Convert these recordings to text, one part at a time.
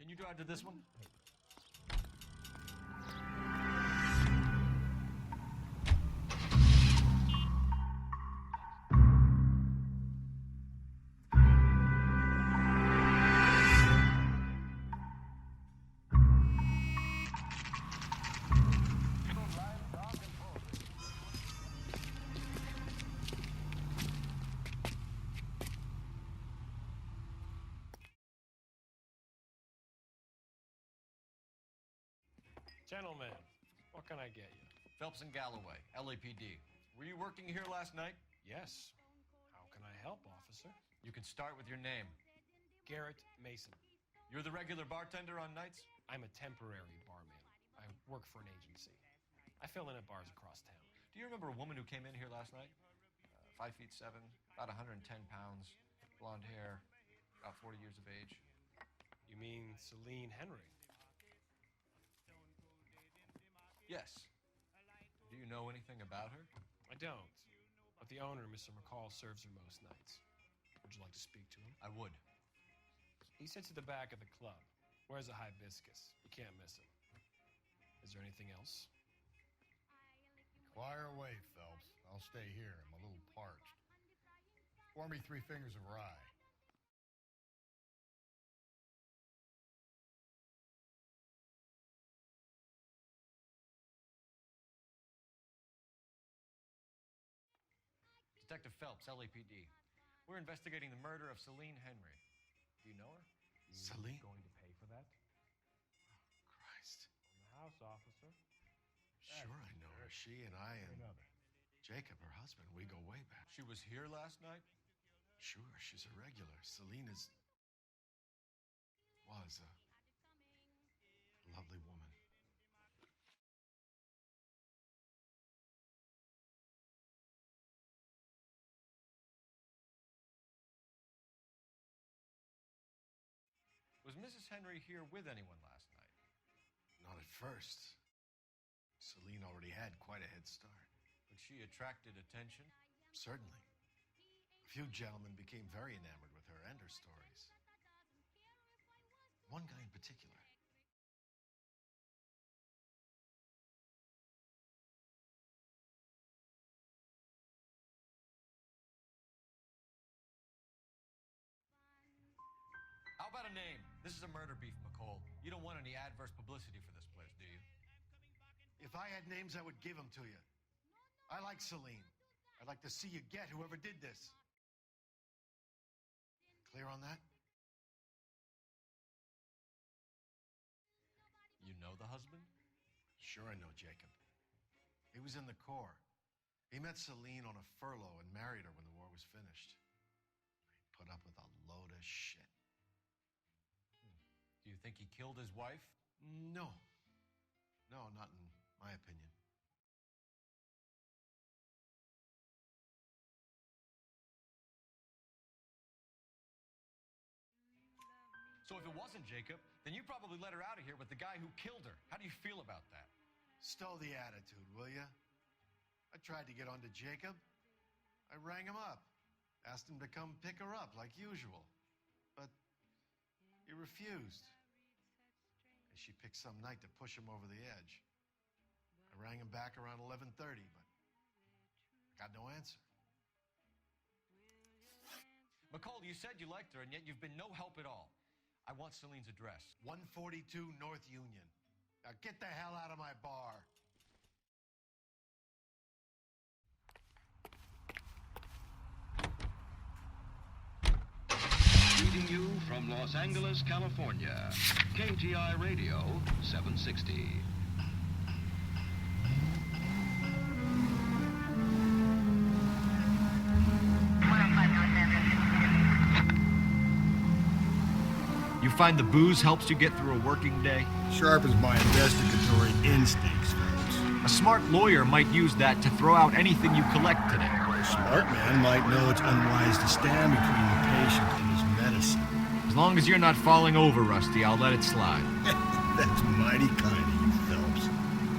Can you drive to this one? Gentlemen, what can I get you? Phelps and Galloway, LAPD. Were you working here last night? Yes. How can I help, officer? You can start with your name. Garrett Mason. You're the regular bartender on nights? I'm a temporary barman. I work for an agency. I fill in at bars across town. Do you remember a woman who came in here last night? 5'7", about 110 pounds, blonde hair, about 40 years of age. You mean Celine Henry? Yes. Do you know anything about her? I don't. But the owner, Mr. McCall, serves her most nights. Would you like to speak to him? I would. He sits at the back of the club. Wears a hibiscus. You can't miss him. Is there anything else? Fire away, Phelps. I'll stay here. I'm a little parched. Pour me 3 fingers of rye. Detective Phelps, LAPD. We're investigating the murder of Celine Henry. Do you know her? Celine? Going to pay for that? Christ. On the house, officer. Sure, I know her. She and I and Jacob, her husband, we go way back. She was here last night? Sure, she's a regular. Celine was a lovely woman. Was Mrs. Henry here with anyone last night? Not at first. Celine already had quite a head start. But she attracted attention? Certainly. A few gentlemen became very enamored with her and her stories. One guy in particular. How about a name? This is a murder beef, McCall. You don't want any adverse publicity for this place, do you? If I had names, I would give them to you. I like Celine. I'd like to see you get whoever did this. Clear on that? You know the husband? Sure, I know Jacob. He was in the Corps. He met Celine on a furlough and married her when the war was finished. He put up with a load of shit. Do you think he killed his wife? No. No, not in my opinion. So if it wasn't Jacob, then you probably let her out of here with the guy who killed her. How do you feel about that? Stow the attitude, will ya? I tried to get onto Jacob. I rang him up. Asked him to come pick her up like usual. But he refused. And she picked some night to push him over the edge. I rang him back around 11:30, but I got no answer. McCall, you said you liked her, and yet you've been no help at all. I want Celine's address. 142 North Union. Now get the hell out of my bar. Greeting you from Los Angeles, California. KGI Radio 760. You find the booze helps you get through a working day? Sharpens my investigatory instincts, Phelps. A smart lawyer might use that to throw out anything you collect today. A smart man might know it's unwise to stand between the patient and his medicine. As long as you're not falling over, Rusty, I'll let it slide. That's mighty kind of you, Phelps.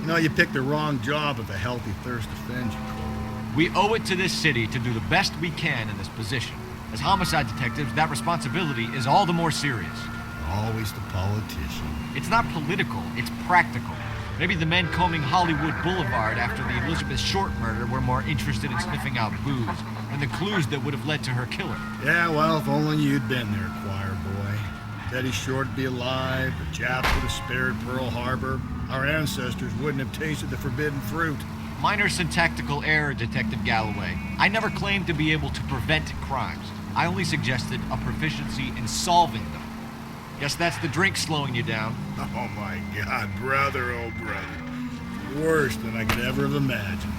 You know, you picked the wrong job if a healthy thirst offends you, Cole. We owe it to this city to do the best we can in this position. As homicide detectives, that responsibility is all the more serious. always the politician. It's not political, it's practical. Maybe the men combing Hollywood Boulevard after the Elizabeth Short murder were more interested in sniffing out booze than the clues that would have led to her killer. Yeah, well, if only you'd been there, choir boy. Teddy Short would be alive, the Japs would have spared Pearl Harbor, our ancestors wouldn't have tasted the forbidden fruit. Minor syntactical error, Detective Galloway. I never claimed to be able to prevent crimes. I only suggested a proficiency in solving them. Guess that's the drink slowing you down. Oh my God, brother, oh brother. Worse than I could ever have imagined.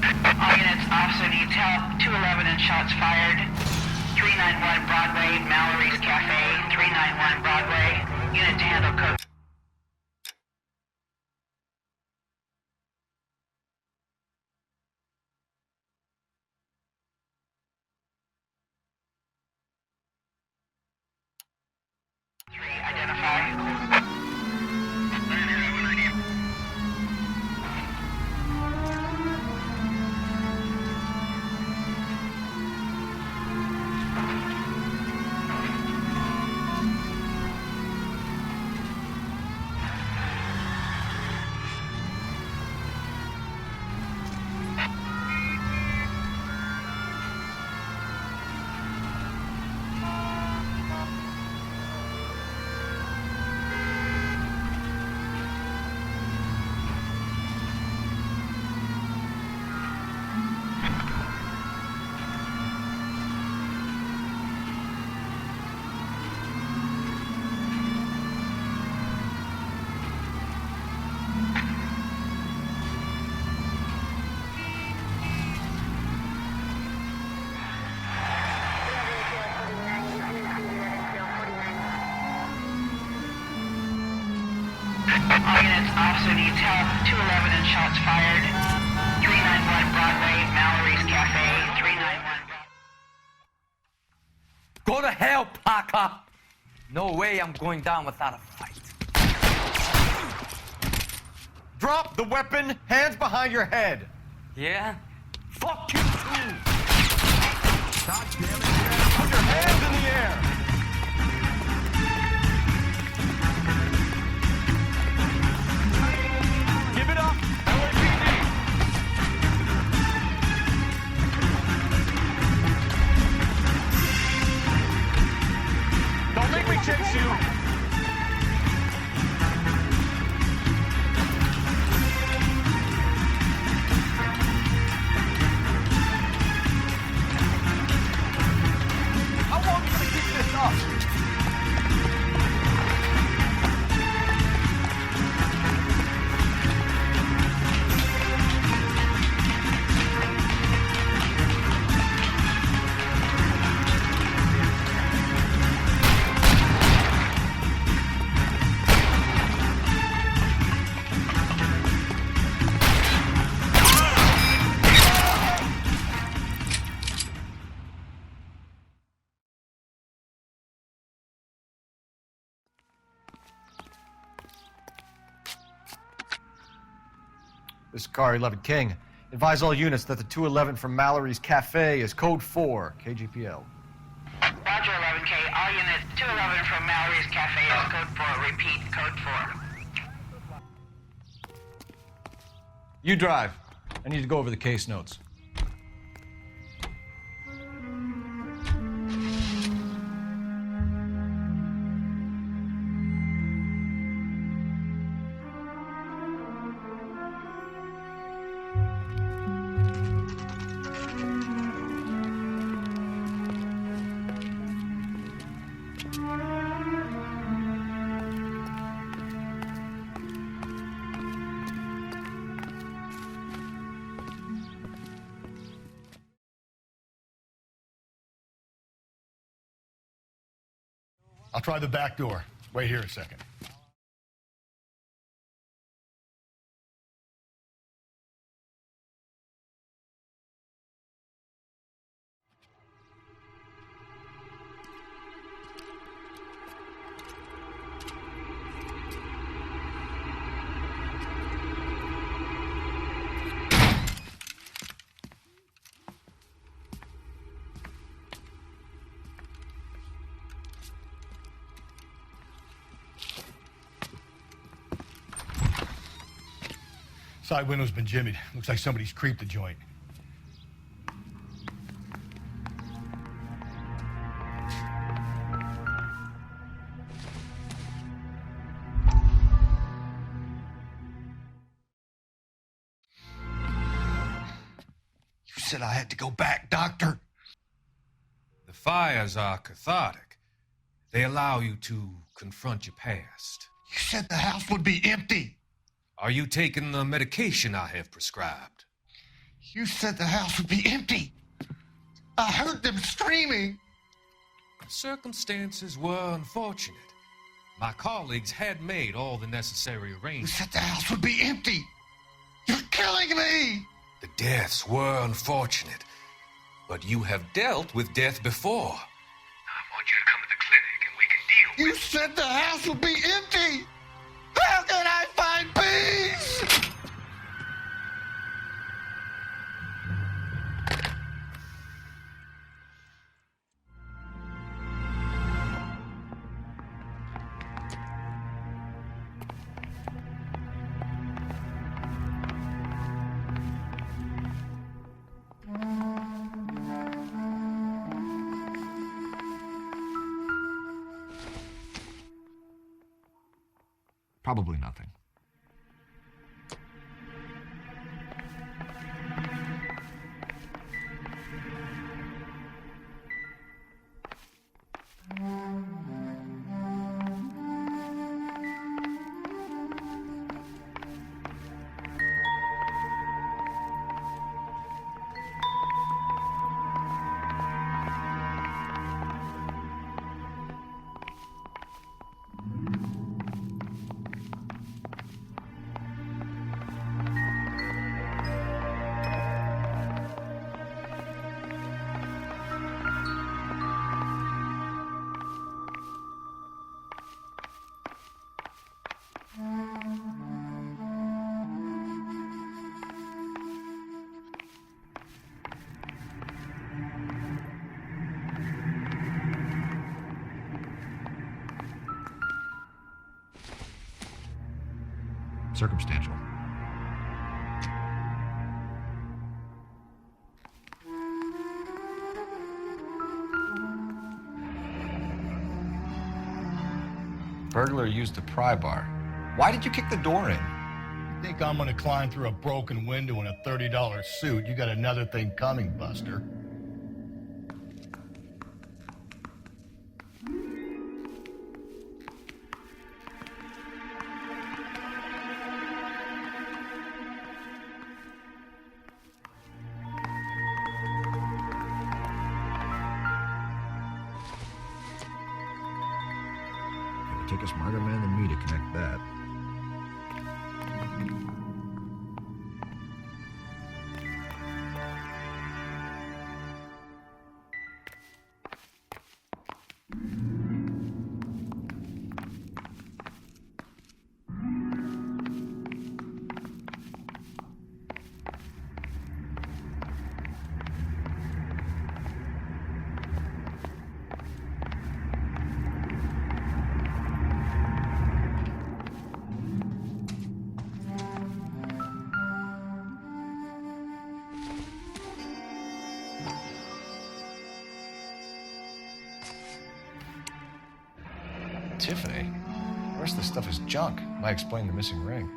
All units, officer needs help. 211 and shots fired. 391 Broadway, Mallory's Cafe. 391 Broadway. Unit to handle code. Identify. All units, officer needs help. 211 and shots fired. 391 Broadway, Mallory's Cafe. 391 Broadway. Go to hell, Parker! No way I'm going down without a fight. Drop the weapon, hands behind your head. Yeah? Fuck you too! God damn it, put your hands in the air. Give it up, LAPD. Don't make me chase you. How long are you gonna keep this up? This is Car 11 King. Advise all units that the 211 from Mallory's Cafe is code 4, KGPL. Roger 11K. All units, 211 from Mallory's Cafe is code 4. Repeat, code 4. You drive. I need to go over the case notes. I'll try the back door. Wait here a second. Side window's been jimmied. Looks like somebody's creeped the joint. You said I had to go back, Doctor. The fires are cathartic. They allow you to confront your past. You said the house would be empty. Are you taking the medication I have prescribed? You said the house would be empty. I heard them screaming. Circumstances were unfortunate. My colleagues had made all the necessary You arrangements. said the house would be empty. You're killing me. The deaths were unfortunate, but you have dealt with death before. I want you to come to the clinic and we can deal You said the house would be empty. How can I find peace? Probably nothing. Circumstantial. Burglar used the pry bar. Why did you kick the door in? Think I'm gonna climb through a broken window in a $30 suit? You got another thing coming, Buster. It would take a smarter man than me to connect that. Tiffany? The rest of the stuff is junk. Might explain the missing ring.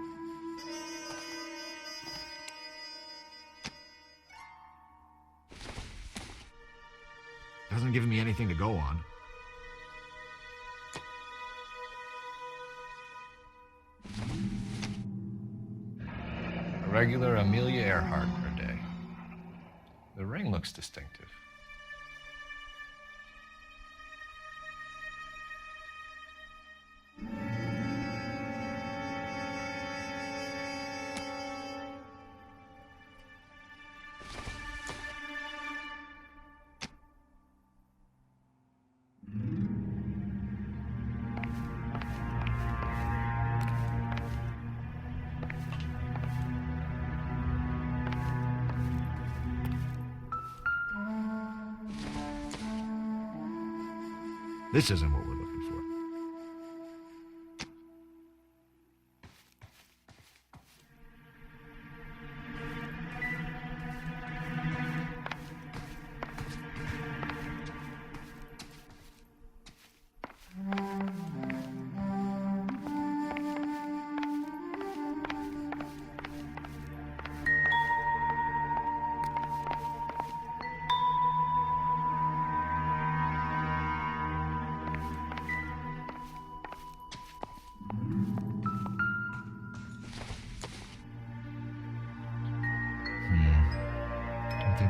Doesn't give me anything to go on. A regular Amelia Earhart per day. The ring looks distinctive. This isn't what we're looking for.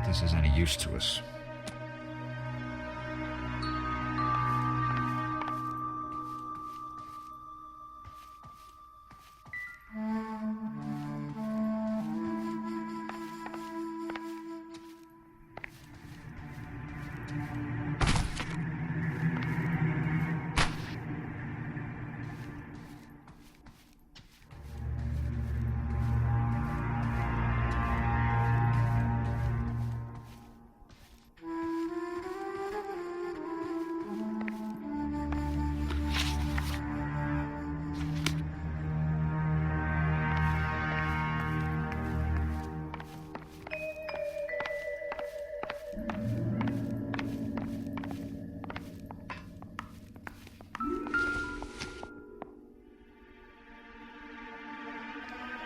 think this is any use to us.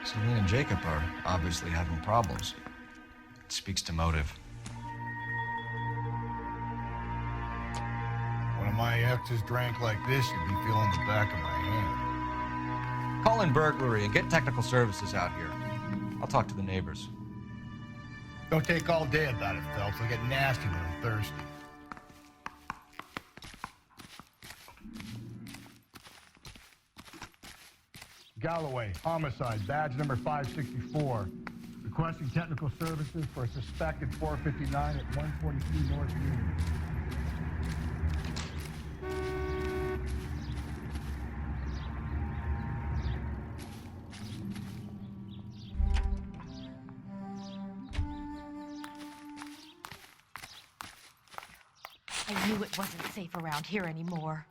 Celine and Jacob are obviously having problems. It speaks to motive. One of my exes drank like this, you'd be feeling the back of my hand. Call in burglary and get technical services out here. I'll talk to the neighbors. Don't take all day about it, Phelps. I'll get nasty when I'm thirsty. Galloway, homicide, badge number 564. Requesting technical services for a suspected 459 at 143 North Union. I knew it wasn't safe around here anymore.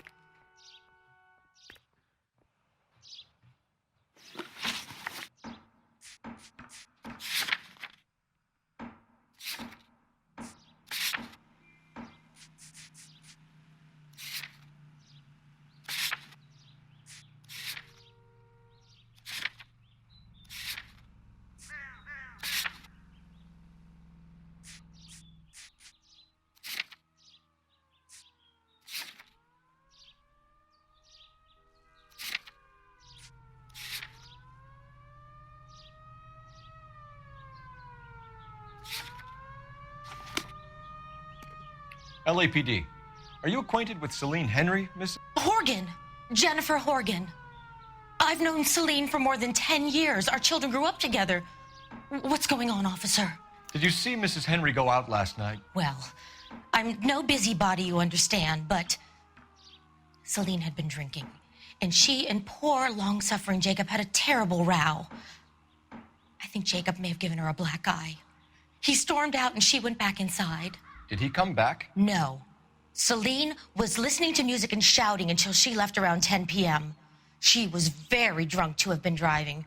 LAPD. Are you acquainted with Celine Henry, Miss? Horgan! Jennifer Horgan. I've known Celine for more than 10 years. Our children grew up together. What's going on, officer? Did you see Mrs. Henry go out last night? Well, I'm no busybody, you understand, but Celine had been drinking, and she and poor, long-suffering Jacob had a terrible row. I think Jacob may have given her a black eye. He stormed out, and she went back inside. Did he come back? No. Celine was listening to music and shouting until she left around 10 p.m. She was very drunk to have been driving.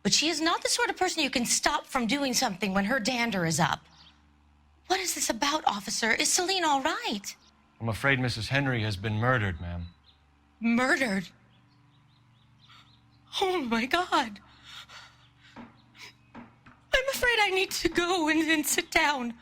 But she is not the sort of person you can stop from doing something when her dander is up. What is this about, officer? Is Celine all right? I'm afraid Mrs. Henry has been murdered, ma'am. Murdered? Oh, my God. I'm afraid I need to go and sit down.